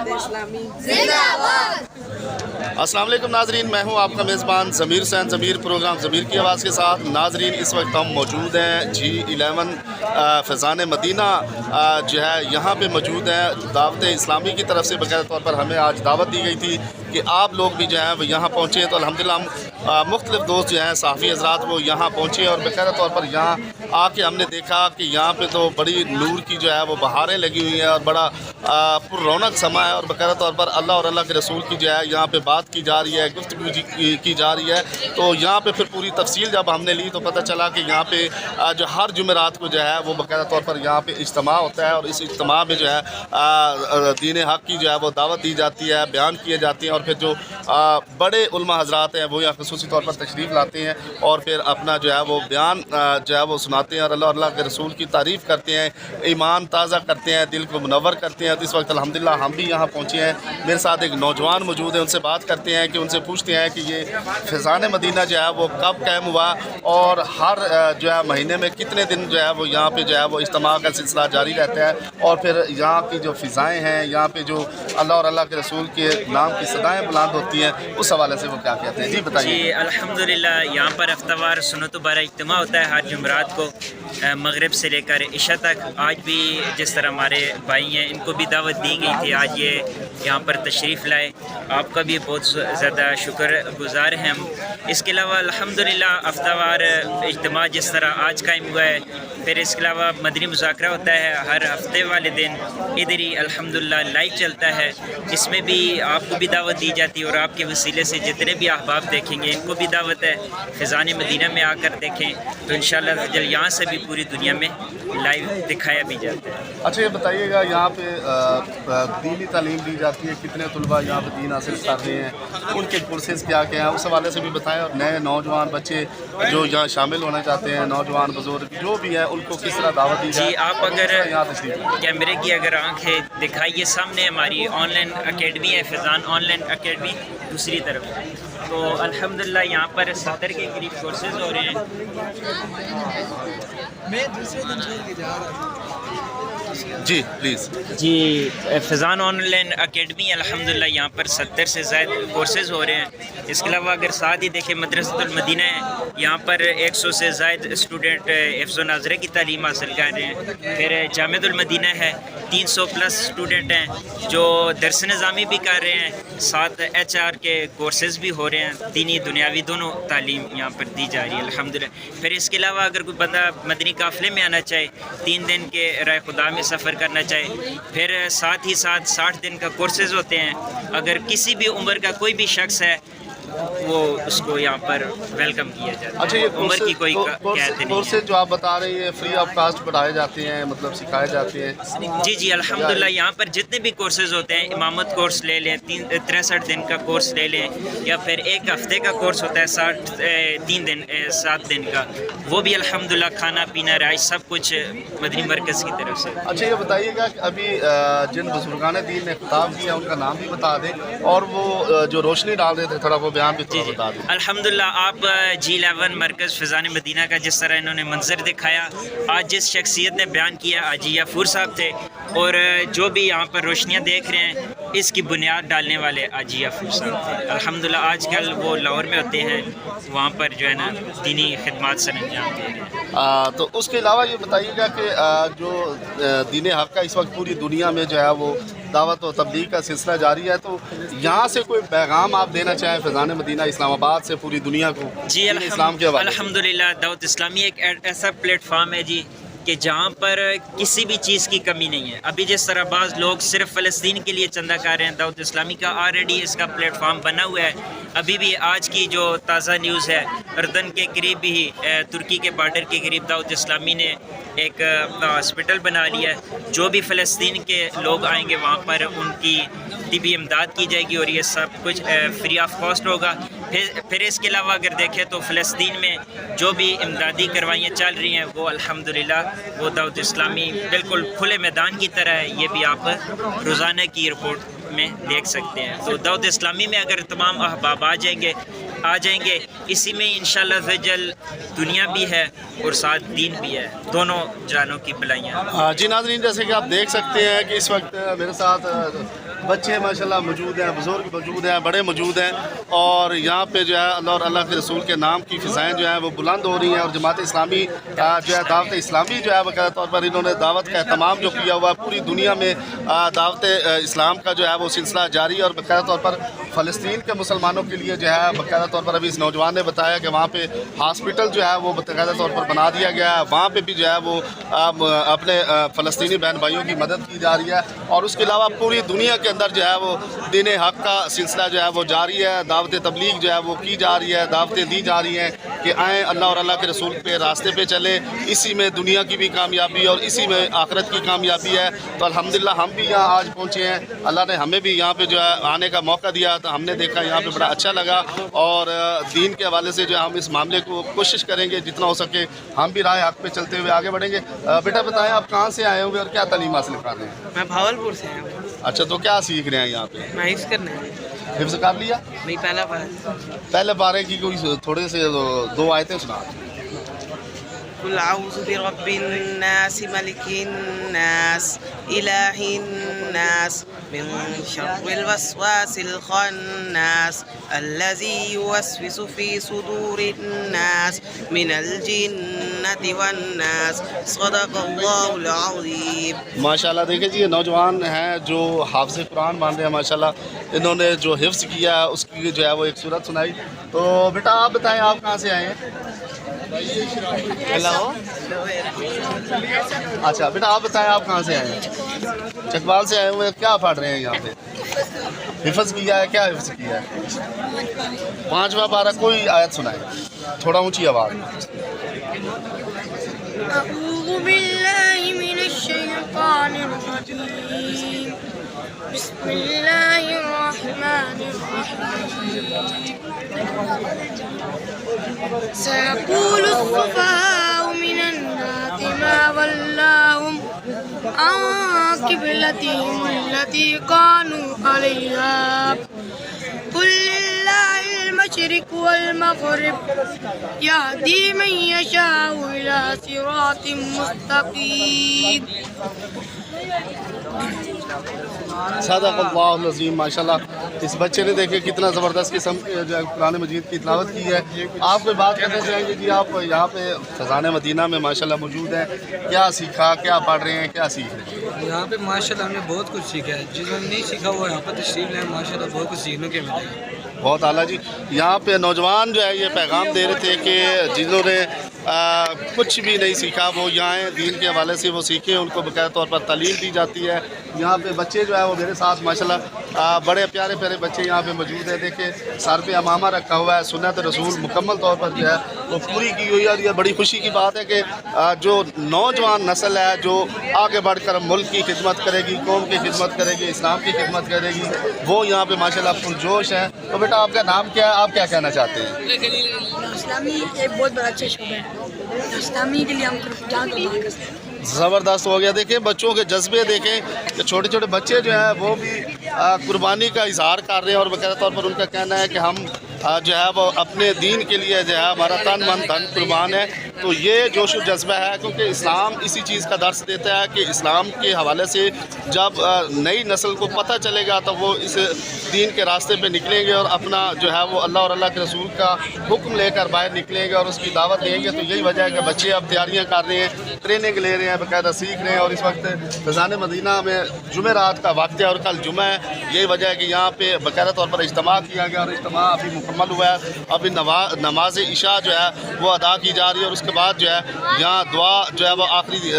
अस्सलाम वालेकुम नाजरीन, मैं हूं आपका मेज़बान ज़मीर हुसैन। ज़मीर प्रोग्राम ज़मीर की आवाज़ के साथ। नाजरीन, इस वक्त हम मौजूद हैं G11 फैज़ान मदीना जो है यहाँ पे मौजूद हैं। दावत इस्लामी की तरफ से बाकायदा तौर पर हमें आज दावत दी गई थी कि आप लोग भी जो है वो यहाँ पहुँचे। तो अल्हम्दुलिल्लाह हम मुख्तलिफ़ दोस्त जो हैं सहाफ़ी हज़रात वो यहाँ पहुँचे और बाकायदा तौर पर यहाँ आके हमने देखा कि यहाँ पे तो बड़ी नूर की जो है वो बहारें लगी हुई हैं और बड़ा पुररौनक समा है और बाकायदा तौर पर अल्लाह और अल्लाह के रसूल की जो है यहाँ पे बात की जा रही है, गुफ्तगू की जा रही है। तो यहाँ पे फिर पूरी तफसील जब हमने ली तो पता चला कि यहाँ पे जो हर जुमेरात को जो है वो बाकायदा तौर पर यहाँ पे इज्तिमा होता है और इस इज्तिमा में जो है दीन हक़ की जो है वो दावत दी जाती है, बयान किए जाते हैं और फिर जो बड़े उलमा हज़रात हैं वो यहाँ ख़ुसूसी तौर पर तशरीफ़ लाते हैं और फिर अपना जो है वो बयान जो है वो सुनाते हैं और अल्लाह के रसूल की तारीफ़ करते हैं, ईमान ताज़ा करते हैं, दिल को मुनव्वर करते हैं। तो इस वक्त अल्हम्दुलिल्लाह हम भी यहाँ पहुँचे हैं। मेरे साथ एक नौजवान मौजूद है, उनसे बात करते हैं कि उनसे पूछते हैं कि ये फैज़ान मदीना जो है वो कब कायम हुआ और हर जो है महीने में कितने दिन जो है वो यहाँ पे जो है वो इज्तिमा का सिलसिला जारी रहता है और फिर यहाँ की जो फ़िज़ाएँ हैं, यहाँ पे जो अल्लाह और अल्लाह के रसूल के नाम की सदाएँ बुलंद होती हैं, उस हवाले से वो क्या कहते हैं। जी बताइए। जी अल्हम्दुलिल्लाह, यहाँ पर हफ्तावार सुन्नत बारह इज्तिमा होता है हर जुमरात को मगरिब से लेकर इशा तक। आज भी जिस तरह हमारे भाई हैं इनको भी दावत दी गई थी, आज ये यहाँ पर तशरीफ़ लाए। आपका भी बहुत ज़्यादा शुक्रगुज़ार हैं हम। इसके अलावा अल्हम्दुलिल्लाह हफ्तावार इज्तिमा जिस तरह आज कायम हुआ है, फिर इसके अलावा मदनी मुज़ाकरा होता है हर हफ्ते वाले दिन, इधर ही अल्हम्दुलिल्लाह लाइव चलता है। इसमें भी आपको भी दावत दी जाती है और आपके वसीले से जितने भी अहबाब देखेंगे इनको भी दावत है फैज़ान मदीना में आकर देखें। तो इंशाअल्लाह जल यहाँ से भी पूरी दुनिया में लाइव दिखाया भी जाता है। अच्छा, ये बताइएगा यहाँ पे दीनी तालीम दी जाती है, कितने तलबा यहाँ पे दीन हासिल कर रहे हैं, उनके कोर्सेज़ क्या क्या हैं, उस हवाले से भी बताएं। और नए नौजवान बच्चे जो यहाँ शामिल होना चाहते हैं, नौजवान बुजुर्ग जो भी है, उनको किस तरह दावत दी जाए। जी आप अगर यहाँ तशरीफ़ कैमरे की अगर आंखें दिखाइए, सामने हमारी ऑनलाइन अकेडमी है, फैज़ान ऑनलाइन अकेडमी दूसरी तरफ। तो अल्हम्दुलिल्लाह यहाँ पर 70 के करीब कोर्सेज़ हो रहे हैं। मैं दूसरे दिन छोड़ के जा रहा हूँ। जी प्लीज़। जी फैज़ान ऑनलाइन अकेडमी अल्हम्दुलिल्लाह यहाँ पर 70 से ज़्यादा कोर्सेज़ हो रहे हैं। इसके अलावा अगर साथ ही देखें मदरसतुल मदीना है, यहाँ पर 100 से ज़्यादा स्टूडेंट हिफ्ज़ व नाज़रे की तालीम हासिल कर रहे हैं। फिर जामिअतुल मदीना है, 300 प्लस स्टूडेंट हैं जो दरस निज़ामी भी कर रहे हैं, साथ HR के कोर्सेज़ भी हो रहे हैं। दीनी दुनियावी दोनों तालीम यहाँ पर दी जा रही है अल्हम्दुलिल्लाह। फिर इसके अलावा अगर कोई बंदा मदनी काफ़िले में आना चाहे, 3 दिन के राय खुदा में सफ़र करना चाहे, फिर साथ ही साथ 60 दिन का कोर्सेज़ होते हैं। अगर किसी भी उम्र का कोई भी शख्स है वो उसको यहाँ पर वेलकम किया जाता है। अच्छा, ये उम्र की कोई कैद नहीं कोर्सेज जो आप बता रहे हैं फ्री ऑफ कास्ट पढ़ाए जाते हैं, मतलब सिखाए जाते हैं। जी अल्हम्दुलिल्लाह यहाँ पर जितने भी कोर्सेज़ होते हैं, इमामत कोर्स ले लें, 63 दिन का कोर्स ले लें, या फिर एक हफ्ते का कोर्स होता है 7 दिन का, वो भी अल्हम्दुलिल्लाह खाना पीना रहाइश सब कुछ मदनी मरकज़ की तरफ से। अच्छा, ये बताइएगा कि अभी जिन बुजुर्गान दीन ने खिताब किया उनका नाम भी बता दें और वो जो रोशनी डाल रहे थे थोड़ा वो बयान भी थोड़ा बता दें। अल्हम्दुलिल्लाह आप G11 मरकज़ फैज़ान मदीना का जिस तरह इन्होंने मंजर दिखाया, आज जिस शख्सियत ने बयान किया हाजी याफूर साहब थे, और जो भी यहाँ पर रोशनियाँ देख रहे हैं इसकी बुनियाद डालने वाले हाजी याफूर साहब थे। अल्हम्दुलिल्लाह आजकल वो लाहौर में होते हैं, वहाँ पर जो है ना दीनी खिदमत सर अंजाम दे रहे हैं। तो उसके अलावा ये बताइएगा कि जो दीन हक़ का इस वक्त पूरी दुनिया में जो है वो दावत और तबलीग का सिलसिला जारी है, तो यहाँ से कोई पैगाम आप देना चाहें फैज़ान मदीना इस्लामाबाद से पूरी दुनिया को? जी इस्लाम के हवाले। अल्हम्दुलिल्लाह दावत इस्लामी एक ऐसा प्लेटफार्म है जी कि जहाँ पर किसी भी चीज़ की कमी नहीं है। अभी जिस तरह बाज़ लोग सिर्फ फ़लस्तीन के लिए चंदा कर रहे हैं, दावत इस्लामी का ऑलरेडी इसका प्लेटफार्म बना हुआ है। अभी भी आज की जो ताज़ा न्यूज़ है, अर्दन के करीब ही तुर्की के बॉर्डर के करीब दावत इस्लामी ने एक हॉस्पिटल बना लिया है। जो भी फ़लस्तीन के लोग आएंगे वहाँ पर उनकी तिबी इमदाद की जाएगी और ये सब कुछ फ्री ऑफ कॉस्ट होगा। फिर इसके अलावा अगर देखें तो फ़लस्तीन में जो भी इमदादी कार्रवाइयाँ चल रही हैं वो अल्हम्दुलिल्लाह वो दावत इस्लामी बिल्कुल खुले मैदान की तरह है। ये भी आप रोज़ाना की रिपोर्ट में देख सकते हैं। तो दावत इस्लामी में अगर तमाम अहबाब आ जाएंगे इसी में इंशाअल्लाह ज़जल दुनिया भी है और साथ दीन भी है, दोनों जानों की भलाइयाँ। जी नाज़रीन, जैसे कि आप देख सकते हैं कि इस वक्त मेरे साथ بچے ماشاءاللہ موجود ہیں, بزرگ موجود ہیں, بڑے موجود ہیں, اور یہاں پہ جو ہے اللہ اور اللہ کے رسول کے نام کی فضائیں جو ہیں وہ بلند ہو رہی ہیں. اور جماعت اسلامی جو ہے دعوت اسلامی جو ہے باقاعدہ طور پر انہوں نے دعوت کا اہتمام جو کیا ہوا ہے, پوری دنیا میں دعوت اسلام کا جو ہے وہ سلسلہ جاری ہے. اور باقاعدہ طور پر فلسطین کے مسلمانوں کے لیے جو ہے باقاعدہ طور پر ابھی اس نوجوان نے بتایا کہ وہاں پہ ہاسپٹل جو ہے وہ باقاعدہ طور پر بنا دیا گیا ہے, وہاں پہ بھی جو ہے وہ اپنے فلسطینی بہن بھائیوں کی مدد کی جا رہی ہے. اور اس کے علاوہ پوری دنیا کے اندر جو ہے وہ دین حق کا سلسلہ جو ہے وہ جاری ہے, دعوت تبلیغ جو ہے وہ کی جا رہی ہے, دعوتیں دی جا رہی ہیں کہ آئیں اللہ اور اللہ کے رسول پہ راستے پہ چلیں, اسی میں دنیا کی بھی کامیابی اور اسی میں آخرت کی کامیابی ہے. تو الحمدللہ ہم بھی یہاں آج پہنچے ہیں, اللہ نے ہمیں بھی یہاں پہ جو ہے آنے کا موقع دیا تو ہم نے دیکھا یہاں پہ بڑا اچھا لگا. اور دین کے حوالے سے جو ہے ہم اس معاملے کو کوشش کریں گے جتنا ہو سکے ہم بھی راہ حق پہ چلتے ہوئے آگے بڑھیں گے. بیٹا بتائیں آپ کہاں سے آئے ہوئے اور کیا تعلیم حاصل کر رہے ہیں؟ میں بھاولپور سے ہوں. اچھا, تو کیا سیکھ رہے ہیں یہاں پہ؟ میں حفظ کرنا ہے. حفظ کر لیا؟ نہیں, پہلا بار. پہلے بارے کی کوئی تھوڑے سے 2 آیتیں سنا. قل اعوذ برب الناس ملك الناس اله الناس من شر الوسواس الخناس الذي يوسوس في صدور الناس من الجنة والناس. صدق اللہ العظیم. ماشاءاللہ دیکھیں جی, یہ نوجوان ہیں جو حافظ قرآن مان رہے ہیں ماشاءاللہ. انہوں نے جو حفظ کیا ہے اس کی جو ہے وہ ایک صورت سنائی. تو بیٹا آپ بتائیں آپ کہاں سے آئے ہیں؟ ہیلو. اچھا بیٹا آپ بتائیں آپ کہاں سے آئے ہیں؟ چکوال سے آئے ہوئے. کیا پڑھ رہے ہیں یہاں پہ؟ حفظ کیا ہے. کیا حفظ کیا ہے؟ 5واں پارہ. کوئی آیت سنائیں تھوڑا اونچی آواز. اعوذ باللہ من الشیطان الرجیم. بسم اللہ الرحمن الرحیم. سيقول السفهاء من الناس ما ولاهم عن قبلتهم التي كانوا عليها قل لله المشرق والمغرب يهدي من يشاء إلى صراط مستقيم. صدق اللہ العظیم. ماشاءاللہ اس بچے نے دیکھے کتنا زبردست قسم کے جو ہے قرآن مجید کی تلاوت کی ہے. آپ کوئی بات کرنا چاہیں گے جی؟ آپ یہاں پہ فیضان مدینہ میں ماشاءاللہ موجود ہیں, کیا سیکھا, کیا پڑھ رہے ہیں, کیا سیکھ رہے ہیں؟ یہاں پہ ماشاءاللہ ہم نے بہت کچھ سیکھا ہے. جنہوں نے نہیں سیکھا وہ یہاں پر تشریف لیں, ماشاءاللہ بہت کچھ سیکھنے کے ملے گا. بہت اعلیٰ جی. یہاں پہ نوجوان جو ہے یہ پیغام دے رہے تھے کہ جنہوں نے کچھ بھی نہیں سیکھا وہ یہاں ہیں, دین کے حوالے سے وہ سیکھیں, ان کو باقاعدہ طور پر تعلیم دی جاتی ہے. یہاں پہ بچے جو ہے وہ میرے ساتھ ماشاءاللہ بڑے پیارے پیارے بچے یہاں پہ موجود ہیں. دیکھیں سر پہ امامہ رکھا ہوا ہے, سنت رسول مکمل طور پر جو ہے وہ پوری کی ہوئی ہے. اور یہ بڑی خوشی کی بات ہے کہ جو نوجوان نسل ہے جو آگے بڑھ کر ملک کی خدمت کرے گی, قوم کی خدمت کرے گی, اسلام کی خدمت کرے گی, وہ یہاں پہ ماشاءاللہ پرجوش ہیں. تو بیٹا آپ کا نام کیا ہے, آپ کیا کہنا چاہتے ہیں؟ اسلامی ایک بہت بڑا اچھا شعبہ ہے. اسلامی کے لیے ہم جان تو بات کرتے ہیں. زبردست ہو گیا. دیکھیں بچوں کے جذبے دیکھیں کہ چھوٹے چھوٹے بچے جو ہیں وہ بھی قربانی کا اظہار کر رہے ہیں. اور باقاعدہ طور پر ان کا کہنا ہے کہ ہم جو ہے وہ اپنے دین کے لیے جو ہے ہمارا تن من دھن قربان ہے. تو یہ جوش و جذبہ ہے کیونکہ اسلام اسی چیز کا درس دیتا ہے کہ اسلام کے حوالے سے جب نئی نسل کو پتہ چلے گا تو وہ اس دین کے راستے پہ نکلیں گے اور اپنا جو ہے وہ اللہ اور اللہ کے رسول کا حکم لے کر باہر نکلیں گے اور اس کی دعوت دیں گے. تو یہی وجہ ہے کہ بچے اب تیاریاں کر رہے ہیں, ٹریننگ لے رہے ہیں, باقاعدہ سیکھ رہے ہیں. اور اس وقت فیضان مدینہ میں جمعرات کا وقت ہے اور کل جمعہ ہے. یہی وجہ ہے کہ یہاں پہ باقاعدہ طور پر اجتماع کیا گیا اور اجتماع ابھی مکمل ہوا ہے. ابھی نماز عشاء جو ہے وہ ادا کی جا رہی ہے اور اس کے بعد جو ہے یہاں دعا جو ہے وہ آخری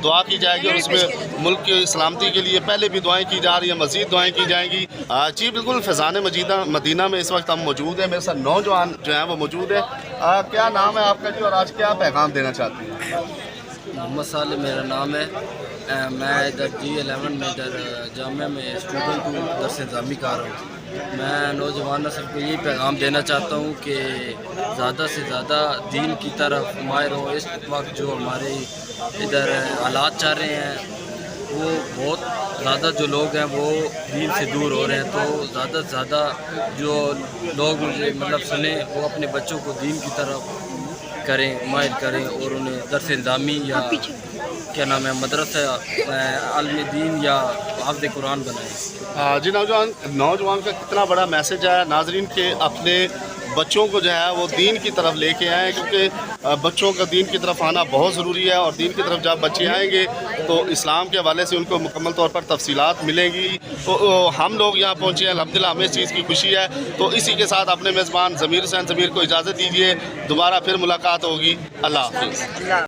دعا کی جائے گی. اور اس میں ملک کی سلامتی کے لیے پہلے بھی دعائیں کی جا رہی ہیں, مزید دعائیں کی جائیں گی. جی بالکل فیضان مدینہ میں اس وقت ہم موجود ہیں. میرے ساتھ نوجوان جو ہیں وہ موجود ہیں. کیا نام ہے آپ کا جی اور آج کیا پیغام دینا چاہتے ہیں؟ محمد صالح میرا نام ہے. میں ادھر G11 میں ادھر جامعہ میں اسٹوڈنٹ ہوں, درس انتظامی کر رہا ہوں. میں نوجوان نسل کو یہی پیغام دینا چاہتا ہوں کہ زیادہ سے زیادہ دین کی طرف مائل ہو. اس وقت جو ہمارے ادھر حالات چل رہے ہیں وہ بہت زیادہ جو لوگ ہیں وہ دین سے دور ہو رہے ہیں. تو زیادہ سے زیادہ جو لوگ مجھے سنیں وہ اپنے بچوں کو دین کی طرف کریں, مائل کریں اور انہیں درس انتظامی یا کیا نام ہے مدرسہ عالم دین یا حافظ قرآن بنائیں۔ جی نوجوان کا کتنا بڑا میسج ہے ناظرین کہ اپنے بچوں کو جو ہے وہ دین کی طرف لے کے آئیں، کیونکہ بچوں کا دین کی طرف آنا بہت ضروری ہے، اور دین کی طرف جب بچے آئیں گے تو اسلام کے حوالے سے ان کو مکمل طور پر تفصیلات ملیں گی۔ تو ہم لوگ یہاں پہنچے ہیں، الحمدللہ ہمیں اس چیز کی خوشی ہے۔ تو اسی کے ساتھ اپنے میزبان ضمیر حسین ضمیر کو اجازت دیجیے، دوبارہ پھر ملاقات ہوگی۔ اللہ حافظ۔